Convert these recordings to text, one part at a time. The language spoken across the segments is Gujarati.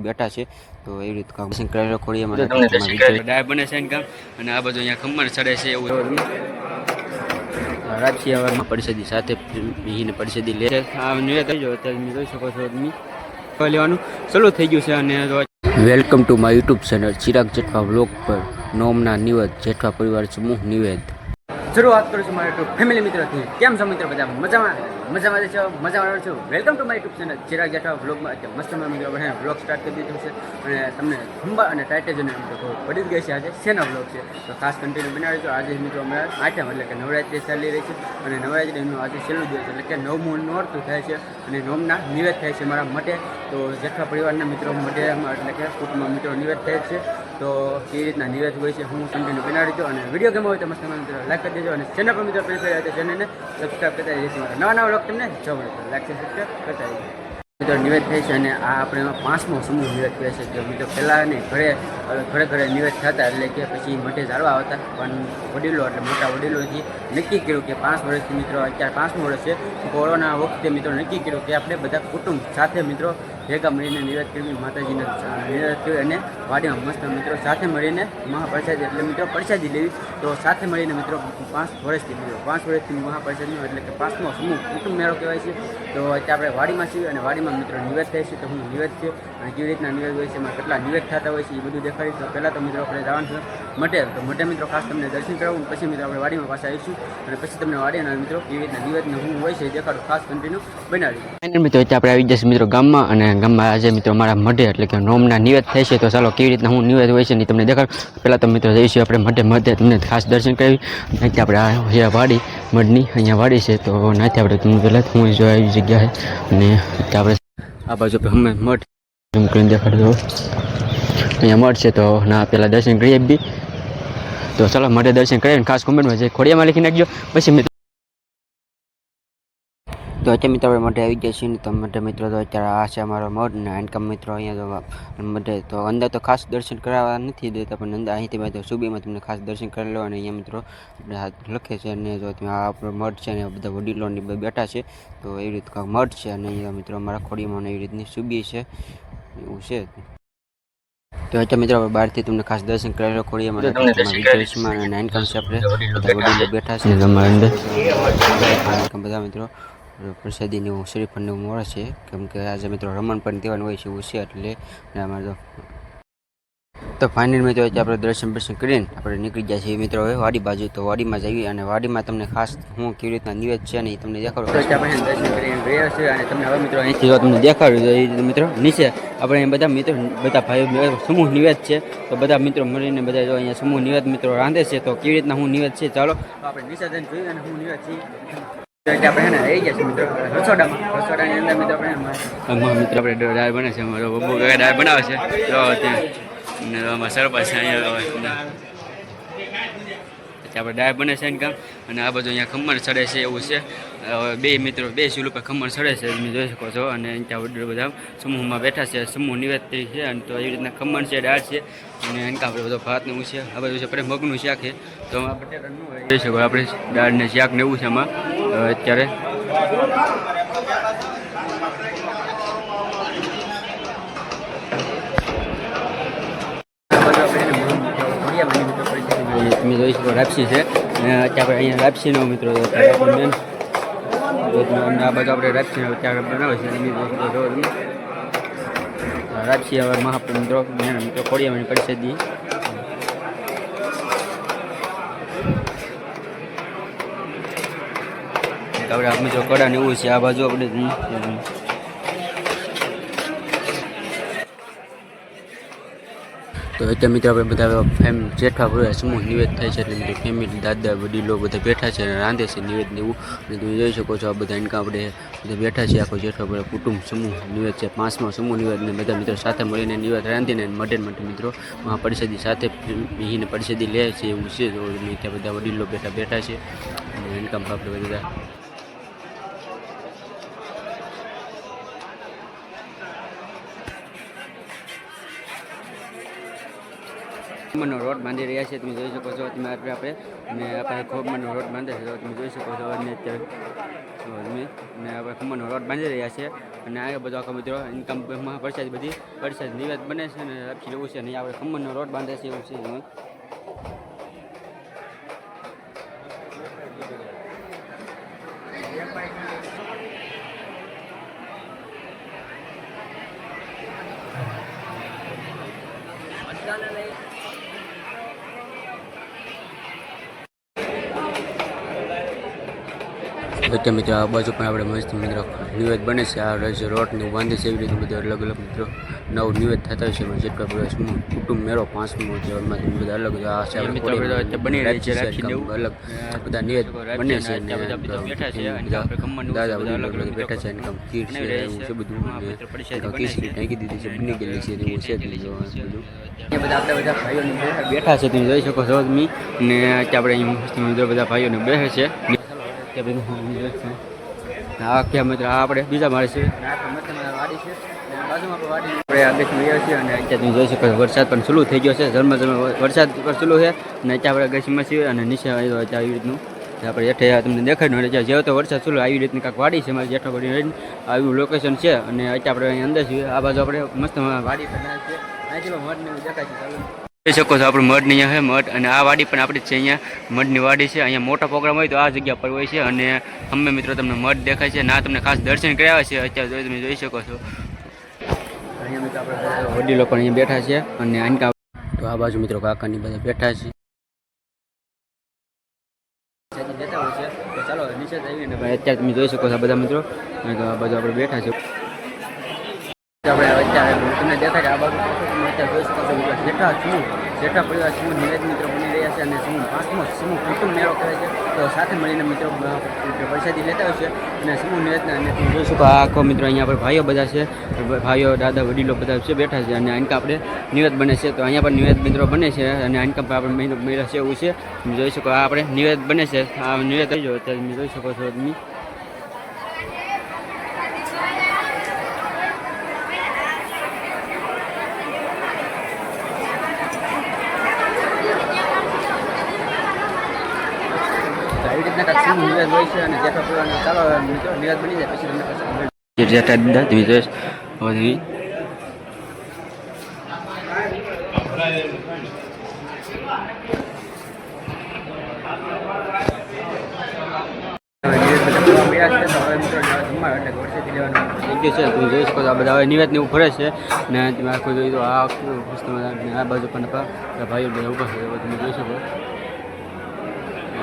બેઠા છે તો એવી રીતે કામ કરેલો ખોડીએ ડાય બને છે કામ અને આ બધું અહીંયા ખમણ ચડે છે એવું રાજકીય પરિષદી સાથે મિહીને પરિષદી લે નિવેદ થઈ ગયો અત્યારે જોઈ શકો છો લેવાનું ચાલુ થઈ ગયું છે અને welcome to my YouTube channel Chirag Jethwa vlog પર નોમના નિવેદ જેઠવા પરિવાર સમૂહ નિવેદ શરૂઆત કરું છું મારા યુટ્યુબ ફેમિલી મિત્રોથી કેમ છો મિત્રો બધા મજામાં છો મજામાં છો welcome to my YouTube channel Chirag Jethwa વ્લોગમાં અત્યારે મસ્ત મિત્રો બને વ્લોગ સ્ટાર્ટ કરી દીધું છે અને તમને ખંભા અને ટાઇટેજન પડી જ ગઈ છે આજે શેના વ્લોગ છે તો ખાસ કન્ટિન્યુ બનાવી છો આજે મિત્રો અમારા આઠમ એટલે કે નવરાત્રિ ચાલી રહી છે અને નવરાત્રિનું આજે છેલ્લું દિવસ એટલે કે નવમું નોરતું થાય છે અને નોમના નિવેદ થાય છે મારા માટે તો જેઠવા પરિવારના મિત્રો માટે એટલે કે કુટુંબમાં મિત્રો નિવેદ થાય છે તો કેવી રીતના નિવેદ હોય છે હું કન્ટિન્યુ બનાવી દઉં અને વિડીયો ગેમ હોય તો મસ્ત મિત્રો લાઈક કરી દેજો અને ચેનલ પર મિત્રો પ્રેસ કર્યા તો ચેનલને સબસ્ક્રાઈબ કરતા જઈશું નવા વ્લોગ તમને જોવા મળે તો લાઈક સબસ્ક્રાઈબ કરતા જઈશું મિત્રો નિવેદ થાય છે અને આ આપણે એમાં 5મો સમૂહ નિવેદ કહે છે કે મિત્રો પહેલાં ને ઘરે નિવેદ થતા એટલે કે પછી મઠે ઝાડવા આવતા પણ વડીલો એટલે મોટા વડીલોથી નક્કી કર્યું કે 5 વર્ષથી મિત્રો અત્યારે 5મું વર્ષ છે કોરોના વખતે મિત્રો નક્કી કર્યું કે આપણે બધા કુટુંબ સાથે મિત્રો ભેગા મળીને નિવેદ કરવી માતાજીના નિવેદ કરવી અને વાડીમાં મસ્ત મિત્રો સાથે મળીને મહાપ્રસાદી એટલે મિત્રો પ્રસાદી લેવી તો સાથે મળીને મિત્રો 5 વર્ષથી મહાપ્રસાદીનો એટલે કે 5મો સમૂહ કુટુંબ મેળો કહેવાય છે તો અત્યારે આપણે વાડીમાં છીએ અને વાડીમાં મિત્રો નિવેદ થાય છે તો હું નિવેદ છે અને કેવી રીતના નિવેદ હોય છે એમાં કેટલા નિવેદ થતા હોય છે એ બધું દેખાડીશ તો પહેલાં તો મિત્રો આપણે જવાનું છે મઢે મિત્રો ખાસ તમને દર્શન કરાવું પછી મિત્રો આપણે વાડીમાં પાછા આવીશું અને પછી તમને વાડીના મિત્રો કેવી રીતના નિવેદને હું હોય છે દેખાડું ખાસ કન્ટિન્યુ બનાવી મિત્રો આપણે આવી જશે મિત્રો ગામમાં અને ગામમાં આજે મિત્રો મારા મઢે એટલે કે નોમના નિવેદ થાય છે તો ચાલો કેવી રીતના હું નિવેદ હોય છે ને તમને દેખાડું પહેલાં તો મિત્રો જઈશું આપણે મઢે તમને ખાસ દર્શન કરાવી અહીંથી આપણે અહીંયા વાડી મઢની અહીંયા વાડી છે તો નાથી આપણે તમને પહેલાં હું જો આવી જગ્યા છે અને આપણે આ બાજુ અમે મઠ એમ કરીને દેખાડજો અહીંયા મઠ છે તો ના પહેલાં દર્શન કરીએ બી તો ચાલો મઢે દર્શન કરીને ખાસ કોમેન્ટમાં જે ખોડિયામાં લખી નાખજો પછી મિત્રો તો અત્યારે મિત્રો આપણે મઢે આવી ગયા છીએ ને તો મઢે મિત્રો તો અત્યારે આ છે અમારો મઢ ને આનકામ મિત્રો અહીંયા તો મઢે તો અંદર તો ખાસ દર્શન કરાવવા નથી દેતા પણ અંદર અહીંથી મેં તો સુબીમાં તમને ખાસ દર્શન કરી લો અને અહીંયા મિત્રો લખે છે અને જો તમે આ આપણો મઢ છે ને બધા વડીલોની બેઠા છે તો એવી રીતે મઢ છે અને અહીંયા મિત્રો અમારા ખોડીમાં એવી રીતની સુબી છે એવું છે તો અત્યારે મિત્રો બહારથી તમને ખાસ દર્શન કરેલો ખોડીએ વિજયમાં અને આનકામ છે આપણે બધા વડીલો બેઠા છે અમારા અંદર બધા મિત્રો પ્રસાદીને એવું શ્રીફળને એવું મળે છે કેમ કે આજે મિત્રો રમણ પણ દેવાનું હોય છે એવું છે એટલે અમારે તો ફાઇનલ મિત્રો આપણે દર્શન કરીને આપણે નીકળી જાય છીએ મિત્રો હવે વાડી બાજુ તો વાડીમાં જઈએ અને વાડીમાં તમને ખાસ હું કેવી રીતના નિવેદ છે ને એ તમને દેખાડું આપણે દર્શન કરીને ગયા છે અને તમને હવે મિત્રો અહીંથી જો તમને દેખાડ્યું એ રીતે મિત્રો નીચે આપણે બધા મિત્રો બધા ભાઈઓ સમૂહ નિવેદ છે તો બધા મિત્રો મળીને બધા જો અહીંયા સમૂહ નિવેદ મિત્રો રાંધે છે તો કેવી રીતના હું નિવેદ છે ચાલો આપણે નીચે જઈને જોઈએ અને હું નિવેદ છીએ આપણે રહી ગયા છે મિત્રો રસોડાની અંદર મિત્રો આપણે દાળ બને છે અમારો બબુ કાકા દાળ બનાવે છે તો ત્યાં સરપંચ અહીંયા આપણે દાળ બને છે કામ અને આ બધું અહીંયા ખમણ ચડે છે એવું છે બે મિત્રો બે ચૂલ ઉપર ખમણ ચડે છે તમે જોઈ શકો છો અને ત્યાં વડીલો બધા સમૂહમાં બેઠા છે સમૂહ નિવેદ છે અને તો એવી રીતના ખમણ છે દાળ છે અને એનકા આપણે બધો ભાત ને એવું છે આ બધું છે આપણે મગનું શાક છે તો જોઈ શકો આપણે દાળ ને શાક ને એવું છે આમાં અત્યારે તમે જોઈ શકો રાપસી છે અને અત્યારે અહીંયા રાપસીનો મિત્રો મેન આ બધું આપણે રાપસી અત્યારે બનાવે છે રાપસી હવે મહાપ્રભુ મિત્રો મિત્રો ખોડિયામાં પરિષદી આપણે મિત્રો કડા ને એવું છે આ બાજુ આપણે તો અત્યારે મિત્રો આપણે બધા જેઠવા પરિવાર સમૂહ નિવેદ થાય છે એટલે મિત્રો ફેમિલી દાદા વડીલો બધા બેઠા છે અને રાંધે છે નિવેદ ને એવું અને તમે જોઈ શકો છો આ બધા એનકા આપણે બધા બેઠા છે આખો જેઠવા પરિવાર કુટુંબ સમૂહ નિવેદ છે 5મો સમૂહ નિવેદ ને બધા મિત્રો સાથે મળીને નિવેદ રાંધીને મઢે મિત્રો મહાપરિષદી સાથે મિહીને પરિષદી લે છે એવું છે તો ત્યાં બધા વડીલો બેઠા છે અને એનકામ આપણે બધા ખોબનો રોડ બાંધી રહ્યા છે તમે જોઈ શકો છો તમે આપણે અને આપણે ખોબનો રોડ બાંધે છે તો તમે જોઈ શકો છો અને અત્યારે આપણે ખોબનો રોડ બાંધી રહ્યા છે અને આ બધો આખો મિત્રો ઇન્કમમાં પ્રસાદ બધી પ્રસાદ નિવેદ બને છે અને લાપસી લેવું છે અને આપણે ખમણનો રોટ બાંધે છે એવું છે. બધા મિત્રો આ બાજુ પણ આપણે મસ્ત મિત્રો નિવેદ બને છે. આ રોટનું બાંધે છે એવી રીતે બધા અલગ અલગ મિત્રો નવું નિવેદ થતા હોય છે. જેટલા બધા સમૂહ કુટુંબ મેળો 5મો છે એમાંથી બધા અલગ આ છે મિત્રો બની રહી છે અલગ બધા નિવેદ બને છે. દાદા બધા અલગ અલગ બેઠા છે અને ખીર છે એવું છે બધું ખીચડી ટાંકી દીધી છે બની ગયેલી છે એવું છે બધું. એ બધા આપણે બધા ભાઈઓને બેઠા છે તમે જોઈ શકો છો તમે ને આપણે અહીં બધા ભાઈઓને બેસે છે. હા ક્યાં મિત્ર આપણે બીજા માળે છે વાડી છે બાજુમાં વાડી આપણે છીએ અને અત્યારે તમે જોઈ શકો વરસાદ પણ ચાલુ થઈ ગયો છે. વરસાદ પણ ચાલુ છે અને અત્યારે આપણે ગસીમાં છીએ અને નીચે આવી રીતનું આપણે હેઠે તમને દેખાડ્યું એટલે જેવો તો વરસાદ ચાલુ આવી રીતની કાંઈક વાડી છે મારી જેઠો પડી રહીને આવ્યું લોકેશન છે. અને અત્યારે આપણે અહીં અંદર છીએ. આ બાજુ આપણે મસ્ત વાડી બનાવી છે. અહીંથી મઢને દેખાય છે ચાલુ જોઈ શકો છો આપણે મઢની અહીંયા છે મઢ અને આ વાડી પણ આપણી જ છે. અહીંયા મઢની વાડી છે. અહીંયા મોટા પ્રોગ્રામ હોય તો આ જગ્યા પર હોય છે અને અમે મિત્રો તમને મઢ દેખાય છે ના તમને ખાસ દર્શન કરાવ્યા છે. અત્યારે તમે જોઈ શકો છો અહીંયા મિત્રો આપણે વડીલો પણ અહીંયા બેઠા છે અને આનકા તો આ બાજુ મિત્રો કાકાની બધા બેઠા છે. ચાલો નીચે આવીને અત્યારે તમે જોઈ શકો છો બધા મિત્રો આ બાજુ આપણે બેઠા છે. આપણે અત્યારે તમને દેખાય આ બાજુ તમે અત્યારે જોઈ શકો છો જેઠા પરિવાર સમૂહ નિવેદ મિત્રો બની રહ્યા છે અને સમૂહ 5મો સમૂહ કુટુંબ મેળો કરે છે. તો સાથે મળીને મિત્રો પ્રસાદી લેતા હોય છે અને સમૂહ નિવેદના અને તમે જોઈ શકો આખો મિત્રો અહીંયા આપણે ભાઈઓ બધા છે ભાઈઓ દાદા વડીલો બધા છે બેઠા છે અને આનકા આપણે નિવેદ બને છે. તો અહીંયા પણ નિવેદ મિત્રો બને છે અને આનકા પર આપણે મેળા છે એવું છે તમે જોઈ શકો આ આપણે નિવેદ બને છે. આ નિવેદ થઈ જાય અત્યારે તમે જોઈ શકો છો તમે આવી રીતના કાંઈક શું નિવેદ હોય છે અને જેઠા પરિવારનો ચાલો મિત્રો નિવેદ બની જાય પછી તમને જેઠા દાદા તમે જોઈશ હવે જોઈ શકો આ બધા હવે નિવેદને એવું ફરે છે ને તમે આખું જોઈ તો આ આ બાજુ પણ ભાઈઓ બધા ઊભા છે તમે જોઈ શકો.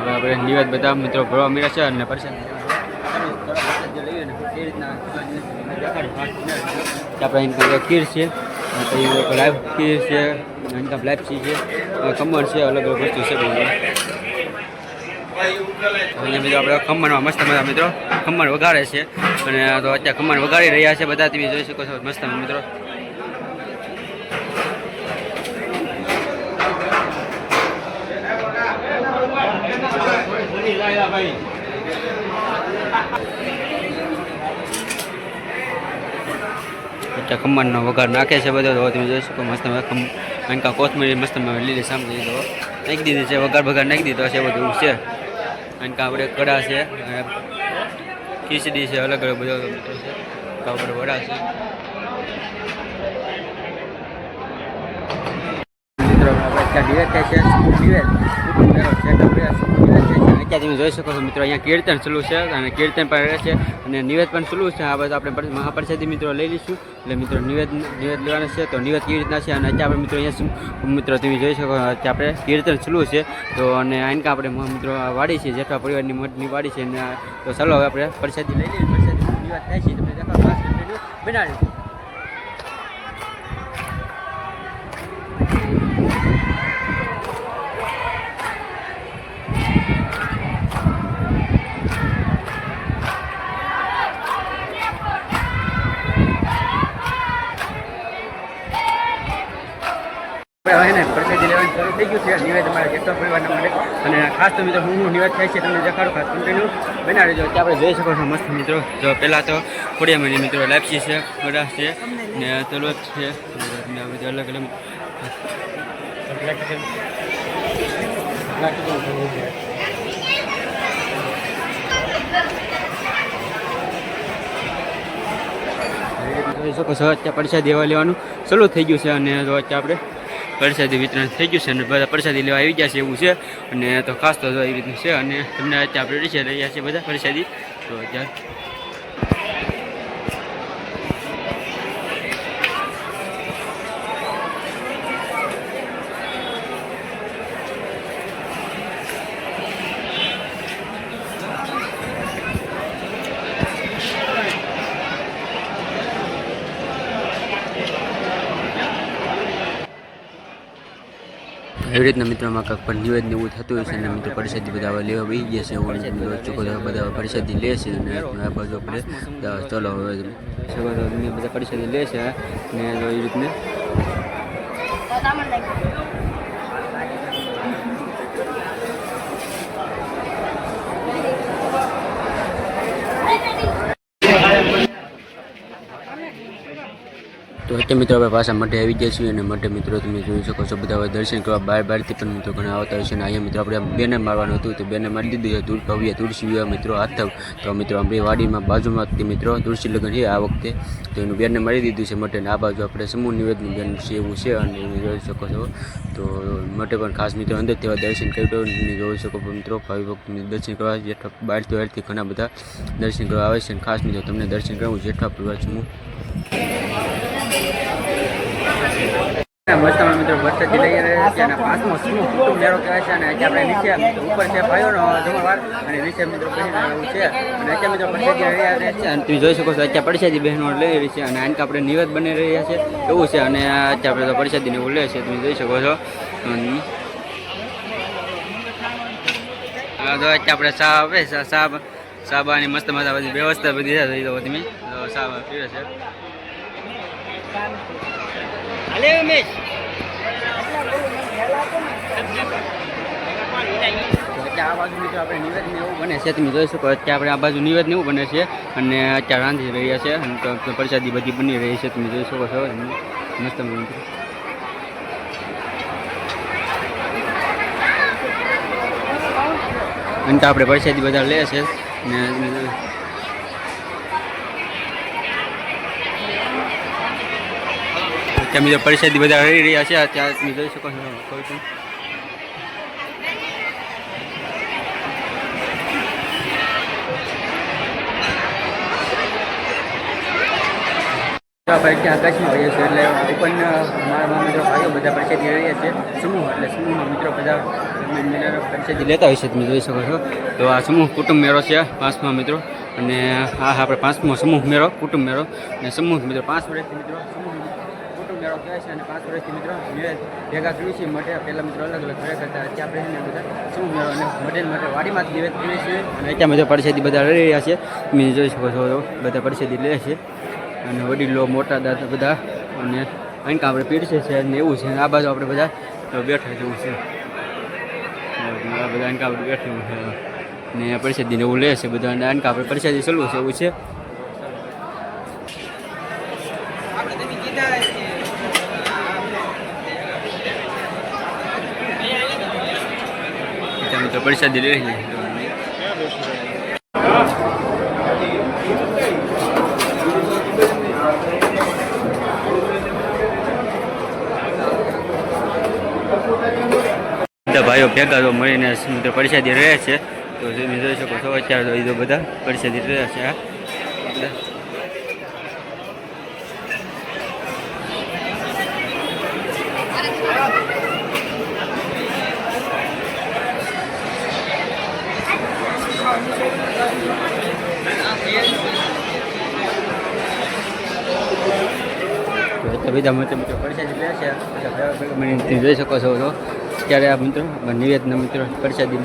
હવે આપણે નિવેદ બધા મિત્રો ભરવા મળ્યા છે અને પ્રસાદ લઈએ ને એ રીતના આપણે ખીર છે લાઈવ ખીર છે લાઈપસી છે ખમણ છે અલગ અલગ વસ્તુ છે અહીંયા મિત્રો આપણે ખમણમાં મસ્ત મજા મિત્રો ખમણ વગાડે છે અને તો અત્યારે ખમણ વગાડી રહ્યા છે બધા તમે જોઈ શકો છો મસ્ત મિત્રો. ખમણનો વઘાર નાખે છે બધો તો તમે જોઈ શકો મસ્ત અંકા કોથમીર મસ્ત લીલી સામગ્રી તો નાખી દીધી છે વઘાર નાખી દીધો છે બધું છે. અંકા આપણે કડા છે ખીચડી છે અલગ અલગ બધો મિત્રો છે આપણે વડા છે મિત્રો અત્યારે તમે જોઈ શકો છો મિત્રો અહીંયા કીર્તન ચાલુ છે અને કીર્તન પણ રહે છે અને નિવેદ પણ ચાલુ છે. આ બધું આપણે મહાપ્રસાદી મિત્રો લઈ લઈશું એટલે મિત્રો નિવેદ લેવાના છે. તો નિવેદ કેવી રીતના છે અને અત્યારે આપણે મિત્રો અહીંયા મિત્રો તમે જોઈ શકો અત્યારે આપણે કીર્તન ચાલુ છે તો અને આનકા આપણે મિત્રો વાડી છે જેઠા પરિવારની મઠની વાડી છે અને તો ચાલો હવે આપણે પ્રસાદી લઈ લઈએ. પ્રસાદી નિવેદ થાય છે તમને દેખાડો બનાવી પ્રસાદી લેવાનું શરૂ થઈ ગયું છે નિવેદ અમારા જેઠા પરિવારના માટે અને ખાસ તો મિત્રો હું નિવેદ થાય છે તમને દેખાડો ખાસ કન્ટિન્યુ બનાવી દેજો. ત્યાં આપણે જોઈ શકો છો મસ્ત મિત્રો જો પહેલાં તો ખોડિયામાંની મિત્રો લાપસી છે વડા છે ને તલોદ છે બધા અલગ અલગ જોઈ શકો છો અત્યારે પ્રસાદી લેવા લેવાનું ચાલુ થઈ ગયું છે અને તો અત્યારે આપણે પ્રસાદી વિતરણ થઈ ગયું છે અને બધા પ્રસાદી લેવા આવી ગયા છે એવું છે અને તો ખાસ તો એવી રીતનું છે અને તમને અત્યારે આપણે રીસે રહ્યા છીએ બધા પ્રસાદી તો અત્યારે એવી રીતના મિત્રોમાં કાંક પણ નિવેદન એવું થતું હોય છે અને મિત્રો પ્રસાદી બધા લેવા બી ગયા છે એવું ચૂકો બધા પ્રસાદી લે છે અને આ બાજુ આપણે ચલો હવે બધા પ્રસાદી લે છે ને એવી રીતના તો એટલે મિત્રો આપણે પાછા મઠે આવી ગયા છીએ અને મઠે મિત્રો તમે જોઈ શકો છો બધા દર્શન કરવા બહારથી પણ મિત્રો ઘણા આવતા હોય છે અને અહીંયા મિત્રો આપણે બેનર મારવાનું હતું તો બેનર મારી દીધું છે ભવ્ય તુલસી વિવાહ મિત્રો હાથવ તો મિત્રો આપણી વાડીમાં બાજુમાં મિત્રો તુલસી લગ્ન છે આ વખતે તો એનું બેનર મારી દીધું છે મઠે આ બાજુ આપણે સમૂહ નિવેદન બેનર છે એવું છે અને તમે જોઈ શકો છો તો મઠે પણ ખાસ મિત્રો અંદર તેવા દર્શન કર્યું તમે જોઈ શકો મિત્રો ભાવિ ભક્ત દર્શન કરવા જેઠા બહારથી ઘણા બધા દર્શન કરવા આવે છે અને ખાસ મિત્રો તમને દર્શન કરવું જેઠા પરિવાર સમૂહ મસ્તમાં મિત્રો વરસાદ લઈ રહ્યા છે અને પાંચમો સમૂહ કુટુંબ મેળો કહેવાય છે અને અત્યારે આપણે નીચે ઉપર છે ભાઈઓનો જમણવાર અને નીચે મિત્રો બહેનો એવું છે અને અત્યારે મિત્રો પ્રસાદી રહ્યા છે અને તમે જોઈ શકો છો અત્યારે પ્રસાદી બહેનો લઈ રહી છે અને આનક આપણે નિવેદ બની રહ્યા છે એવું છે અને અત્યારે આપણે તો પ્રસાદીને એવું લે છે તમે જોઈ શકો છો તો અત્યારે આપણે ચા આવે સાબાની મસ્ત મજા બધી વ્યવસ્થા બધી છે તો તમે ચા પીવે છે આ બાજુ મિત્રો આપણે નિવેદન એવું બને છે તમે જોઈ શકો અત્યારે આપણે આ બાજુ નિવેદન એવું બને છે અને અત્યારે રાંધી રહ્યા છે અને પ્રસાદી બધી બની રહી છે તમે જોઈ શકો છો મસ્ત અને તો આપણે પ્રસાદી બધા લે છે ને ત્યાં મિત્રો પ્રસાદી બધા રહી રહ્યા છે ત્યાં તમે જોઈ શકો છો કોઈ પણ આપણે ત્યાં આકાશમાં હોઈએ છીએ એટલે ઓપન મારા મિત્રો ભાઈઓ બધા પ્રસાદી રહ્યા છે સમૂહ એટલે સમૂહમાં મિત્રો બધા પ્રસાદી લેતા હોય છે તમે જોઈ શકો છો તો આ સમૂહ કુટુંબ મેળો છે પાંચમા મિત્રો અને આ આપણે પાંચમો સમૂહ મેળો કુટુંબ મેળો અને સમૂહ મિત્રો 5 વર્ષથી મિત્રો સમૂહ કુટુંબ મેળો કહેવાય છે અને 5 વર્ષથી મિત્રો ભેગા કર્યું છે માટે પહેલાં મિત્રો અલગ અલગ ઘરે કરતા અત્યારે આપણે બધા સમૂહ મેળો અને મઢેલ માટે વાડીમાં નિવેદ કરીએ છીએ અને અત્યારે બધા પ્રસાદી બધા લઈ રહ્યા છે તમે જોઈ શકો છો બધા પ્રસાદી લે છે અને વડીલો મોટા દાદા બધા અને અહીં આપણે પીરસે છે અને એવું છે આ બાજુ આપણે બધા બેઠા જેવું છે બધા અહીં આપણે બેઠું છે ને પ્રસાદીને એવું લે છે બધા અને અહીં આપણે પ્રસાદી ચાલુ છે એવું છે મિત્રો પ્રસાદી લઈ લઈએ બધા ભાઈઓ ભેગા તો મળીને મિત્રો પ્રસાદી રહે છે તો તમે જોઈ શકો છો અત્યારે તો બધા પ્રસાદી રહે છે બધા મિત્રો પ્રસાદી લે છે તમે જોઈ શકો છો તો ત્યારે આ મિત્રો નિવેદન મિત્રો પ્રસાદી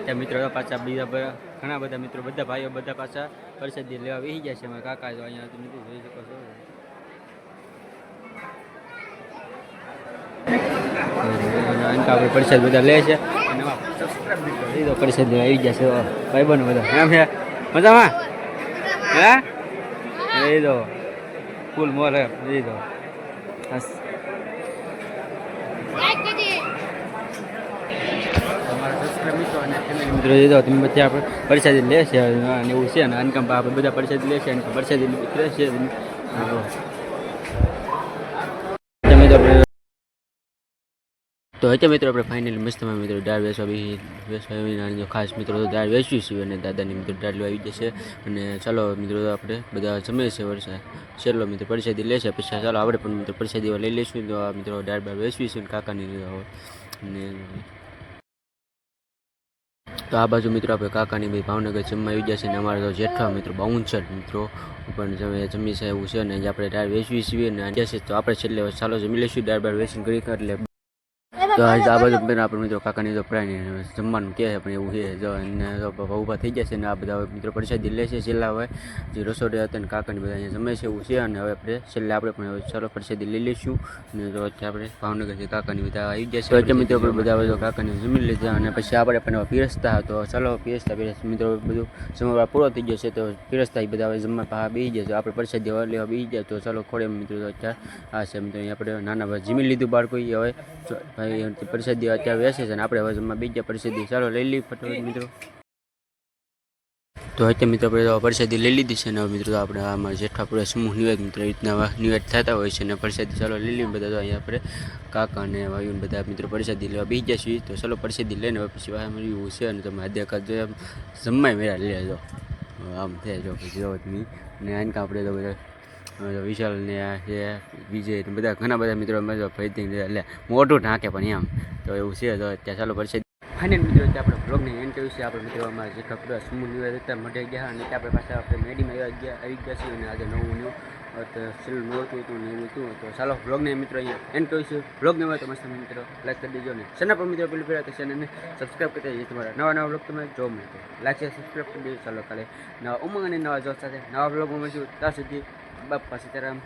ત્યાં મિત્રો પાછા બીજા ઘણા બધા મિત્રો બધા ભાઈઓ બધા પાછા પ્રસાદી લેવા બેસી ગયા છે. અમારા કાકા જો અહીંયા તમે જોઈ શકો છો. આપણે પ્રસાદ બધા લે છે અને પ્રસાદ આવી ગયા છે ભાઈ બનો બધા એમ છે મજામાં હે એ દો ફૂલ મોર એ દો મિત્રો અને ફેમિલી મિત્રો દીધો તમે બધા આપણે પ્રસાદી લે છે અને એવું છે ને અનકમ આપણે બધા પ્રસાદી લે છે અને પ્રસાદી રહે છે. તો હતે મિત્રો આપણે ફાઇનલી મસ્તમાં મિત્રો દાળ વેચવા ખાસ મિત્રો દાળ વેચવી છે અને દાદાની મિત્રો દાળ આવી જશે. અને ચાલો મિત્રો આપણે બધા જમે છે વરસાદ છેલ્લો મિત્રો પ્રસાદી લેશે પછી ચાલો આપણે પણ મિત્રો પ્રસાદી લઈ લઈશું. તો મિત્રો દાળ બાળ વેચવી છે કાકાની અને તો આ બાજુ મિત્રો આપણે કાકાની ભાઈ ભાવનગર જમવા આવી જશે અને અમારા તો જેઠા મિત્રો 52 મિત્રો પણ જમી છે એવું છે. અને આપણે દાળ વેચવી છીએ અને જશે તો આપણે છેલ્લે ચાલો જમી લઈશું દાળ બાળ વેચીને કરી એટલે. તો આ બાજુ આપણે મિત્રો કાકાની તો પ્રાણી જમવાનું કહે છે પણ એવું છે જો એને ઊભા થઈ જશે ને આ બધા મિત્રો પ્રસાદી લે છે છેલ્લા. હવે જે રસોડે હતા ને કાકાની બધા અહીંયા જમે છે એવું છે. અને હવે આપણે છેલ્લે આપણે પણ ચાલો પ્રસાદી લઈ લઈશું અને તો આપણે ભાવનગરથી કાકાની બધા આવી જશે. તો મિત્રો આપણે બધા કાકાની જમી લીધા અને પછી આપણે પણ પીરસતા. તો ચાલો પીરસતા મિત્રો બધું જમવા પૂરો થઈ જશે તો પીરસતા બધા હવે જમવા પા બેસી જશે. આપણે પ્રસાદી લેવા બેસી જાય તો ચાલો ખોડે મિત્રો અત્યારે આ છે મિત્રો આપણે નાના ભાઈ જમી લીધું બાળકો હવે ભાઈ પ્રસાદી અત્યારે વેચે છે અને આપણે હવે જમવા બીજા પ્રસાદી ચાલો લઈ લઈએ ફટાફટ મિત્રો. તો અત્યારે મિત્રો આપણે પ્રસાદી લઈ લીધી છે ને મિત્રો આપણે આમાં જેઠા પૂરા સમૂહ નિવેદ મિત્રો રીતના નિવેદ થતા હોય છે અને પ્રસાદી ચાલો લઈ લઈએ બધા. તો અહીંયા આપણે કાકા અને ભાઈઓને બધા મિત્રો પ્રસાદી લેવા બેસી ગયા છીએ. તો ચાલો પ્રસાદી લઈને હવે પછી વાહ મળ્યું છે અને તમે આદ્યા જો એમ જમવાય મેળા લેજો આમ થાય જો પછી જો તમે અને આનકા આપણે તો બધા વિશાલ ને છે વિજય બધા ઘણા બધા મિત્રો ભાઈ એટલે મોટું ઢાંકે પણ એમ તો એવું છે. તો ત્યાં ચાલો પડશે ફાઇનલ મિત્રો આપણે બ્લોગને એન્ડ કર્યું છે. આપણે મિત્રો અમારા જેટલા પૂરા સમૂહ નિવેદ હતા મઢાઈ ગયા અને આપણે પાછા આપણે મેડીમાં આવી ગયા છીએ અને આજે નવું છેલ્લું નહોતું હતું ને એવું હતું. તો ચાલો બ્લોગને મિત્રો અહીંયા એન્ડ કરીશું. બ્લોગને હોય તો મસ્ત મિત્રો લાઈક કરી દેજો ને ચેનલ પર મિત્રો પેલી ફેરા તો ચેનલને સબસ્ક્રાઈબ કરી દેજો. તમારા નવા બ્લોગ તમે જોવા મળે તો લાઈક છે સબસ્ક્રાઈબ કરી દેજો. ચાલો કાલે નવા ઉમંગ અને નવા જોત સાથે નવા બ્લોગમાં મળીશું. ત્યાં સુધી બાપા સીતારામ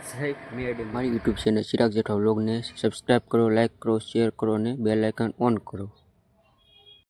જય મેડી. મારી યુટ્યુબ ચેનલ ચિરાગ જેઠવા વ્લોગને સબસ્ક્રાઈબ કરો, લાઈક કરો, શેર કરો અને બેલ આઇકન ઓન કરો.